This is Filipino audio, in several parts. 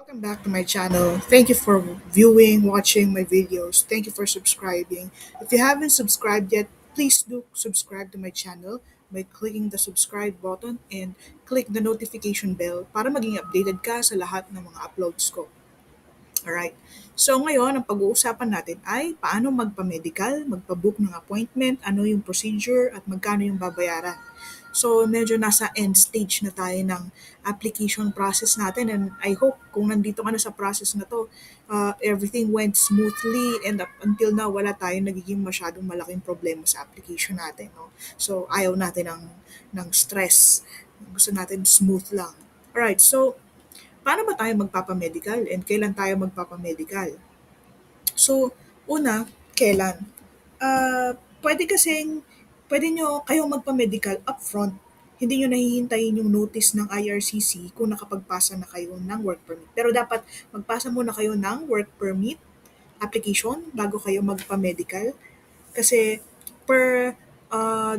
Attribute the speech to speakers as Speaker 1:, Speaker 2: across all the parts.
Speaker 1: Welcome back to my channel. Thank you for viewing, watching my videos. Thank you for subscribing. If you haven't subscribed yet, please do subscribe to my channel by clicking the subscribe button and click the notification bell para maging updated ka sa lahat ng mga uploads ko. Alright. So ngayon, ang pag-uusapan natin ay paano magpa-medical, magpa-book ng appointment, ano yung procedure, at magkano yung babayaran. So medyo nasa end stage na tayo ng application process natin, and I hope kung nandito ka na sa process na to, everything went smoothly, and up until now wala tayong nagiging masyadong malaking problema sa application natin. No? So ayaw natin ng stress. Gusto natin smooth lang. Alright, so paano ba tayo magpapamedical and kailan tayo magpapamedical? So, una, kailan? Ah, pwede kasing, pwede nyo kayong magpa-medical upfront. Hindi nyo nahihintayin yung notice ng IRCC kung nakapagpasa na kayo ng work permit. Pero dapat magpasa muna kayo ng work permit application bago kayo magpa-medical. Kasi per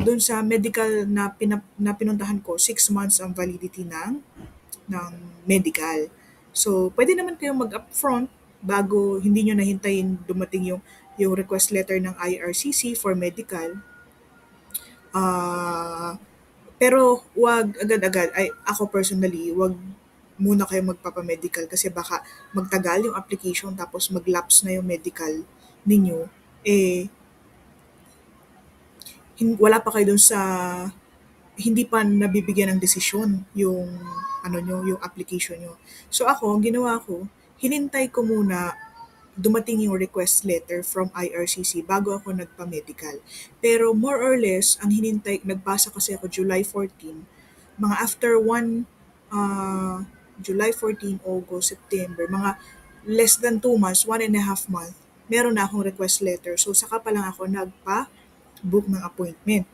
Speaker 1: dun sa medical na pinuntahan ko, 6 months ang validity ng medical. So, pwede naman kayong mag-upfront bago hindi nyo nahintayin dumating yung request letter ng IRCC for medical. Pero wag agad-agad. Ay, ako personally, wag muna kayo magpapamedical kasi baka magtagal yung application tapos mag-lapse na yung medical ninyo. Wala pa kayo dun sa hindi pa nabibigyan ng desisyon yung ano nyo, yung application nyo. So ako, ang ginawa ko, hinintay ko muna dumating yung request letter from IRCC bago ako nagpa-medical. Pero more or less, ang hinintay, nagpasa kasi ako July 14, mga after July 14, August, September, mga less than 2 months, 1.5 month, meron na akong request letter. So saka pa lang ako nagpa-book ng appointment.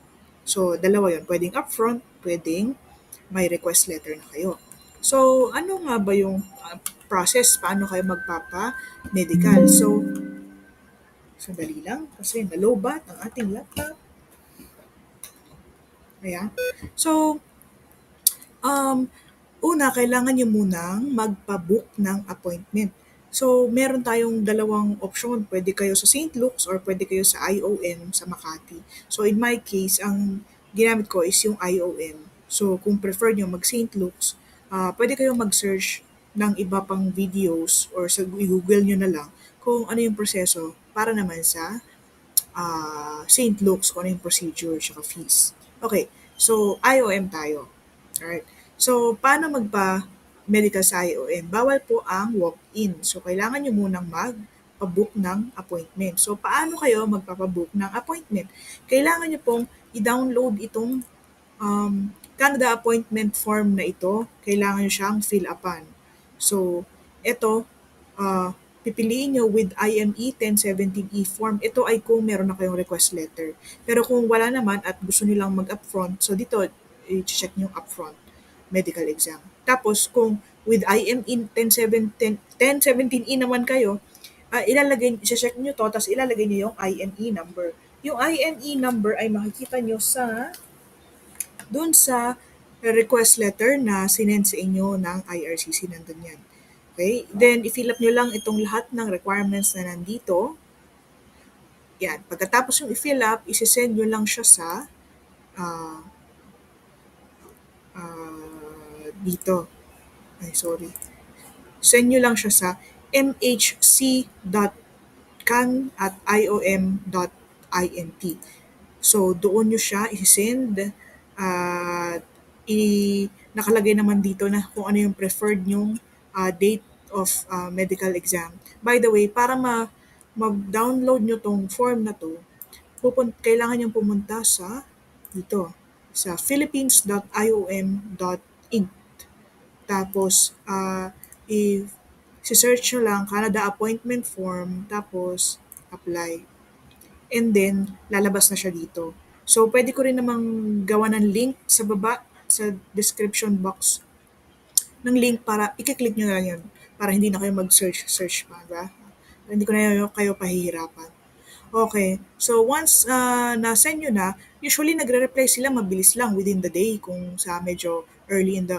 Speaker 1: So, dalawa yun. Pwedeng upfront, pwedeng may request letter na kayo. So, ano nga ba yung process? Paano kayo magpapa-medical? So, sandali lang kasi nalobat ang ating laptop. Ayan. So, una, kailangan nyo munang magpa-book ng appointment. So, meron tayong dalawang option. Pwede kayo sa St. Luke's or pwede kayo sa IOM sa Makati. So, in my case, ang ginamit ko is yung IOM. So, kung prefer nyo mag-St. Luke's, pwede kayong mag-search ng iba pang videos or sa Google nyo na lang kung ano yung proseso para naman sa St. Luke's, kung ano yung procedure at fees. Okay, so IOM tayo. Alright. So, paano magpa-medical sa IOM? Bawal po ang walk-in. So, kailangan nyo munang magpa-book ng appointment. So, paano kayo magpapabook ng appointment? Kailangan nyo pong i-download itong Canada appointment form na ito. Kailangan nyo siyang fill upan. So, ito, pipiliin nyo with IME 1017E form. Ito ay kung meron na kayong request letter. Pero kung wala naman at gusto nyo lang mag-upfront, so dito, i-check nyo upfront medical exam. Tapos, kung with IME 1017E naman kayo, i-check nyo to, tapos ilalagay nyo yung IME number. Yung IME number ay makikita nyo dun sa request letter na sinend sa inyo ng IRCC, nandun yan. Okay? Then, i-fill up nyo lang itong lahat ng requirements na nandito. Yan. Pagkatapos yung i-fill up, isi-send nyo lang siya sa dito. Ay, sorry. Send nyo lang siya sa mhc.can@iom.int. So, doon nyo siya i-send. Nakalagay naman dito na kung ano yung preferred nyong date of medical exam. By the way, para mag-download nyo tong form na to, kailangan nyo pumunta sa dito, sa philippines.iom.inc. Tapos, i-search nyo lang Canada appointment form, tapos apply. And then, lalabas na siya dito. So, pwede ko rin namang gawa ng link sa baba, sa description box ng link para i-click nyo na lang yun para hindi na kayo mag-search pa, ba? Hindi ko na kayo pahihirapan. Okay. So, once na-send nyo na, usually nagre-reply sila mabilis lang within the day kung sa medyo early in the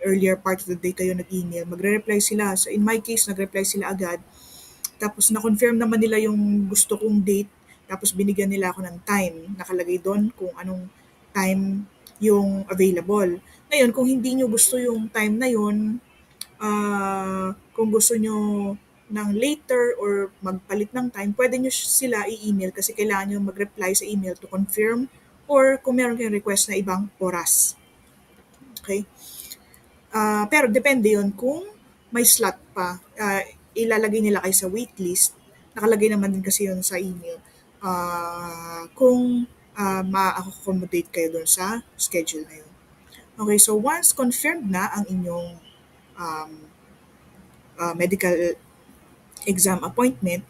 Speaker 1: earlier part of the day kayo nag-email, magre-reply sila. So in my case, nag-reply sila agad. Tapos na-confirm naman nila yung gusto kong date. Tapos binigyan nila ako ng time. Nakalagay doon kung anong time yung available. Ngayon, kung hindi nyo gusto yung time na yun, kung gusto nyo ng later or magpalit ng time, pwede nyo sila i-email kasi kailangan nyo mag-reply sa email to confirm or kung meron kayong request na ibang oras. Okay? Pero depende yon kung may slot pa. Ilalagay nila kayo sa waitlist. Nakalagay naman din kasi yun sa email. Kung ma-accommodate kayo doon sa schedule na yun. Okay, so once confirmed na ang inyong um, medical exam appointment,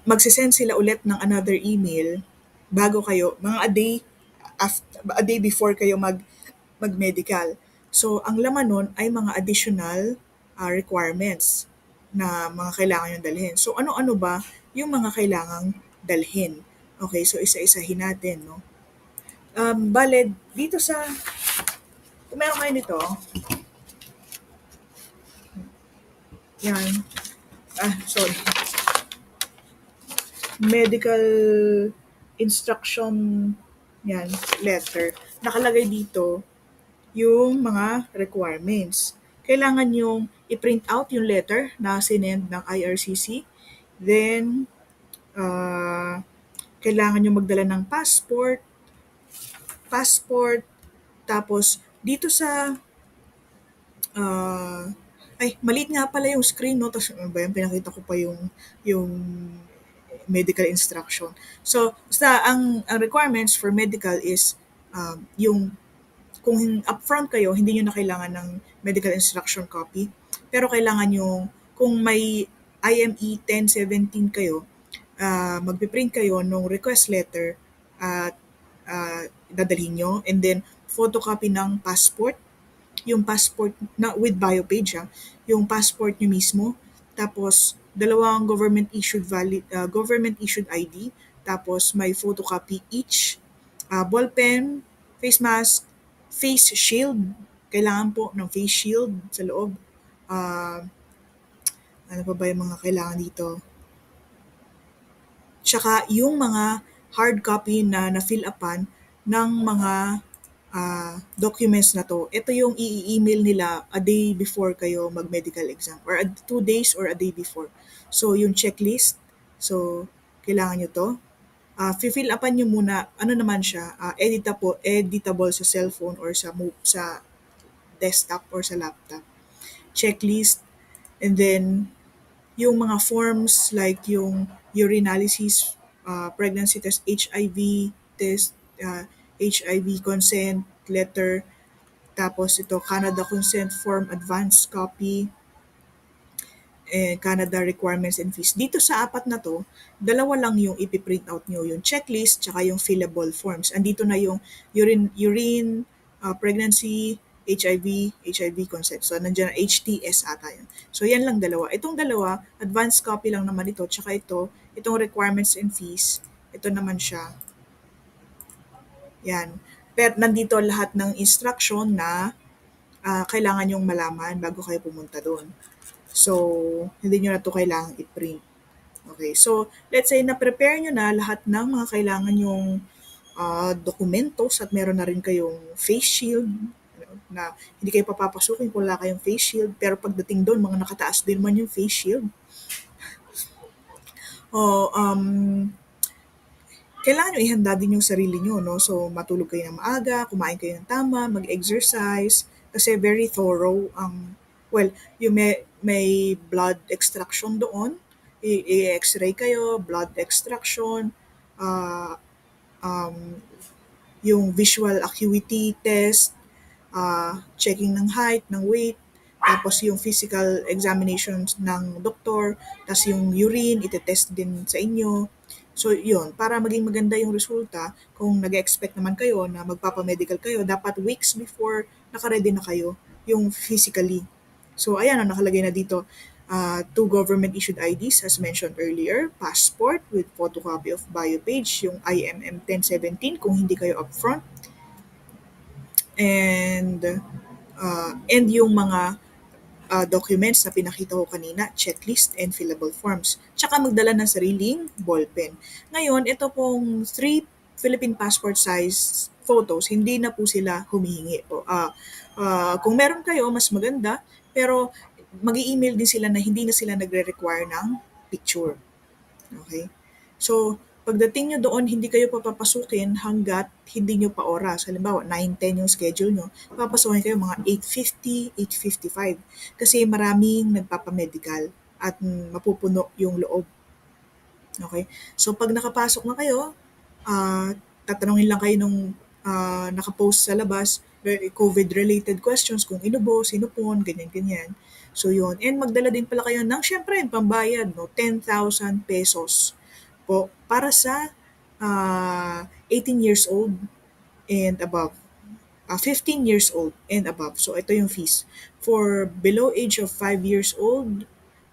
Speaker 1: magsisend sila ulit ng another email bago kayo, mga a day before kayo mag-medical. So, ang laman nun ay mga additional requirements na mga kailangan yung dalhin. So, ano-ano ba yung mga kailangang dalhin? Okay, so isa-isahin natin, no? Bale, dito sa, kung meron kayo nito, yan, sorry, medical instruction, yan, letter. Nakalagay dito yung mga requirements. Kailangan yung i-print out yung letter na sinend ng IRCC. Then, kailangan yung magdala ng passport, tapos dito sa, maliit nga pala yung screen, no? Tapos, ano ba yan? Pinakita ko pa yung medical instruction. So, basta ang requirements for medical is yung kung upfront kayo, hindi nyo na kailangan ng medical instruction copy. Pero kailangan yung, kung may IME 1017 kayo, magpiprint kayo ng request letter at dadalhin nyo. And then, photocopy ng passport, yung passport na with bio page, yung passport nyo mismo. Tapos, dalawang government issued ID. Tapos, may photocopy each. Ballpen, face mask, face shield. Kailangan po ng face shield sa loob. Ano pa ba yung mga kailangan dito? Tsaka yung mga hard copy na na-fill upan ng mga documents na to. Ito yung i-email nila a day before kayo mag-medical exam or 2 days or a day before. So, yung checklist. So, kailangan nyo to. Fill upan nyo muna, ano naman siya, editable sa cellphone or sa desktop or sa laptop. Checklist. And then, yung mga forms like yung urinalysis, pregnancy test, HIV test, HIV consent letter, tapos ito Canada consent form, advance copy, Canada requirements and fees. Dito sa apat na to, dalawa lang yung ipiprint out nyo, yung checklist tsaka yung fillable forms. Andito na yung urine pregnancy, HIV consent. So, nandiyan na HTS ata yun. So, yan lang dalawa. Itong dalawa, advance copy lang naman ito. Tsaka itong requirements and fees, ito naman siya. Yan. Pero nandito lahat ng instruction na kailangan yung malaman bago kayo pumunta doon. So, hindi nyo na ito kailangang i-print. Okay, so let's say na-prepare nyo na lahat ng mga kailangan yung documentos at meron na rin kayong face shield na hindi kayo papapasukin kung wala kayong face shield. Pero pagdating doon, mga nakataas din man yung face shield. Kailangan nyo ihanda din yung sarili nyo, no? So, matulog kayo ng maaga, kumain kayo ng tama, mag-exercise, kasi very thorough yung may blood extraction doon, i-x-ray kayo, blood extraction, yung visual acuity test, checking ng height, ng weight, tapos yung physical examinations ng doktor, tapos yung urine, itetest din sa inyo. So, yun, para maging maganda yung resulta, kung nag-expect naman kayo na magpapamedical kayo, dapat weeks before nakaready na kayo yung physically. So, ayan, nakalagay na dito, 2 government-issued IDs as mentioned earlier, passport with photocopy of bio page, yung IMM 1017 kung hindi kayo upfront, and yung mga documents na pinakita ko kanina, checklist and fillable forms. Tsaka magdala ng sariling ballpen. Ngayon, ito pong 3 Philippine passport size photos, hindi na po sila humihingi po. Kung meron kayo, mas maganda, pero mag-i-email din sila na hindi na sila nagre-require ng picture. Okay? So, pagdating nyo doon, hindi kayo papapasukin hanggat hindi nyo pa oras. Halimbawa, 9:10 yung schedule nyo, papasukin kayo mga 8:50, 8:55. Kasi maraming nagpapamedical at mapupuno yung loob. Okay? So, pag nakapasok na kayo, tatanungin lang kayo nung nakapost sa labas, COVID-related questions, kung inubo, sinupon, ganyan-ganyan. So, yun. And magdala din pala kayo ng, syempre, pambayad, no? 10,000 pesos po para sa 18 years old and above. 15 years old and above. So, ito yung fees. For below age of 5 years old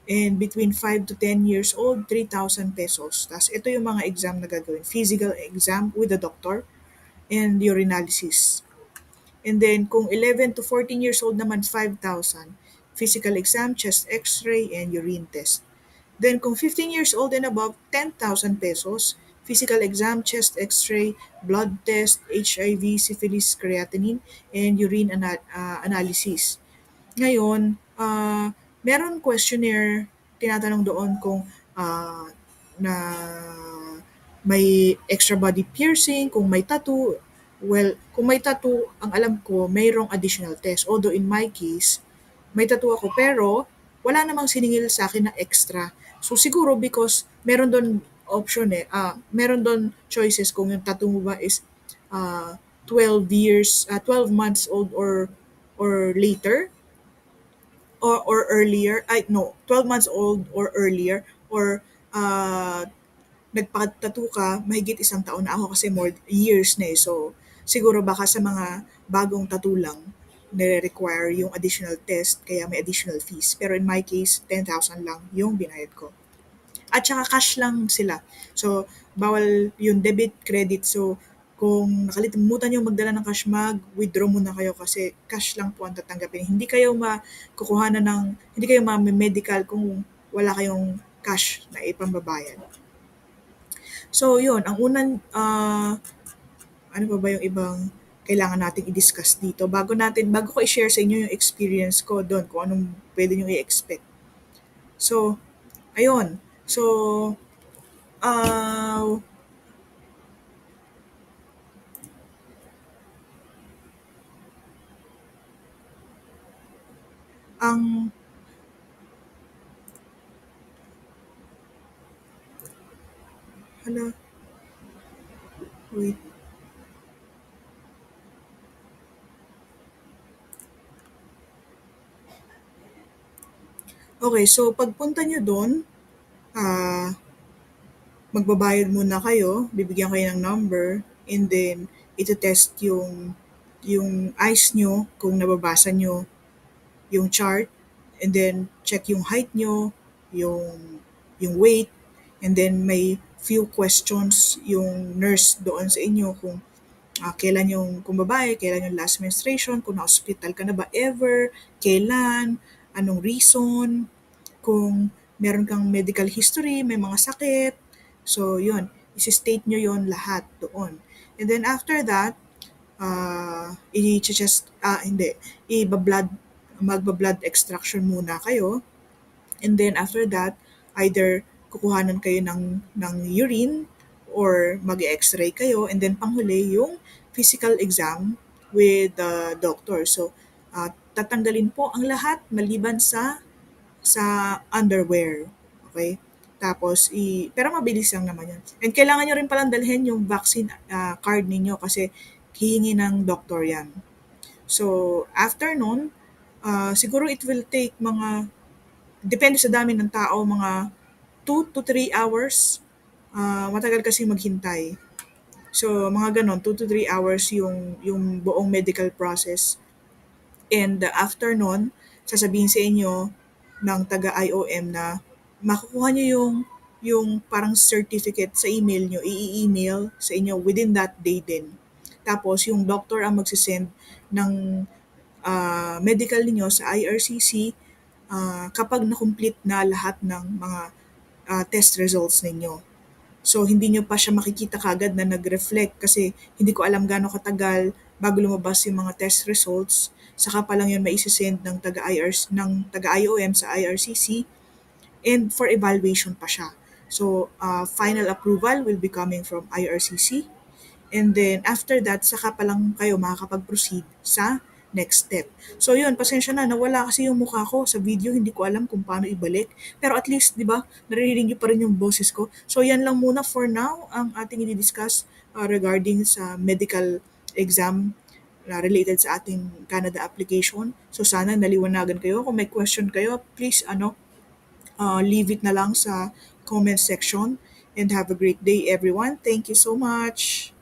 Speaker 1: and between 5 to 10 years old, 3,000 pesos. Tapos, ito yung mga exam na gagawin. Physical exam with the doctor and urinalysis. And then, kung 11 to 14 years old naman, 5,000. Physical exam, chest x-ray, and urine test. Then, kung 15 years old and above, 10,000 pesos. Physical exam, chest x-ray, blood test, HIV, syphilis, creatinine, and urine analysis. Ngayon, meron questionnaire tinatanong doon kung na may extra body piercing, kung may tattoo. Well, kung may tattoo, ang alam ko, mayroong additional test. Although in my case, may tattoo ako pero wala namang siningil sa akin na extra. So siguro because meron doon option meron doon choices kung yung tattoo mo ba is 12 years, 12 months old or later or earlier, ay no, 12 months old or earlier or nagpa-tattoo ka, mahigit 1 taon na ako kasi more years na eh. So, siguro baka sa mga bagong tattoo lang, nire-require yung additional test, kaya may additional fees. Pero in my case, 10,000 lang yung binayad ko. At saka cash lang sila. So, bawal yung debit, credit. So, kung nakalimutan nyo magdala ng cash, mag-withdraw muna kayo kasi cash lang po ang tatanggapin. Hindi kayo makukuhanan ng, hindi kayo ma-medical kung wala kayong cash na ipambabayad. So, yun. Ang unang, ano pa ba yung ibang kailangan nating i-discuss dito bago ko i-share sa inyo yung experience ko doon, kung anong pwede nyo i-expect. So, ayun. So, uh, ang, hala, wait. Okay, so pagpunta nyo doon, ah, magbabayad muna kayo, bibigyan kayo ng number, and then ito-test yung eyes nyo kung nababasa nyo yung chart, and then check yung height nyo, yung weight, and then may few questions yung nurse doon sa inyo kung kailan kung babae, kailan yung last menstruation, kung na-hospital ka na ba ever, kailan, anong reason, kung meron kang medical history, may mga sakit. So, yun. Isi-state nyo yon lahat doon. And then after that, hindi, magba-blood extraction muna kayo. And then after that, either kukuhanan kayo ng urine or mag-x-ray kayo, and then panghuli yung physical exam with the doctor. So, tatanggalin po ang lahat maliban sa underwear. Okay? Tapos, pero mabilis lang naman yun. And kailangan nyo rin palang dalhin yung vaccine card ninyo kasi hihingi ng doctor yan. So, after nun, siguro it will take depende sa dami ng tao, mga 2 to 3 hours. Matagal kasi maghintay. So, mga ganon, 2 to 3 hours yung buong medical process. And after nun, sasabihin sa inyo ng taga-IOM na makukuha nyo yung parang certificate sa email nyo, i-email sa inyo within that day din. Tapos yung doctor ang magsisend ng medical ninyo sa IRCC kapag na-complete na lahat ng mga test results ninyo. So, hindi nyo pa siya makikita kagad na nag-reflect kasi hindi ko alam gaano katagal bago lumabas yung mga test results. Saka pa lang yun maisisend ng taga-IOM sa IRCC and for evaluation pa siya. So, final approval will be coming from IRCC. And then, after that, saka pa lang kayo makakapag-proceed sa next step. So yun, pasensya na, nawala kasi yung mukha ko sa video, hindi ko alam kung paano ibalik. Pero at least, di ba, naririnig niyo pa rin yung boses ko. So yan lang muna for now ang ating i-discuss regarding sa medical exam na related sa ating Canada application. So sana naliwanagan kayo. Kung may question kayo, please leave it na lang sa comment section. And have a great day everyone. Thank you so much.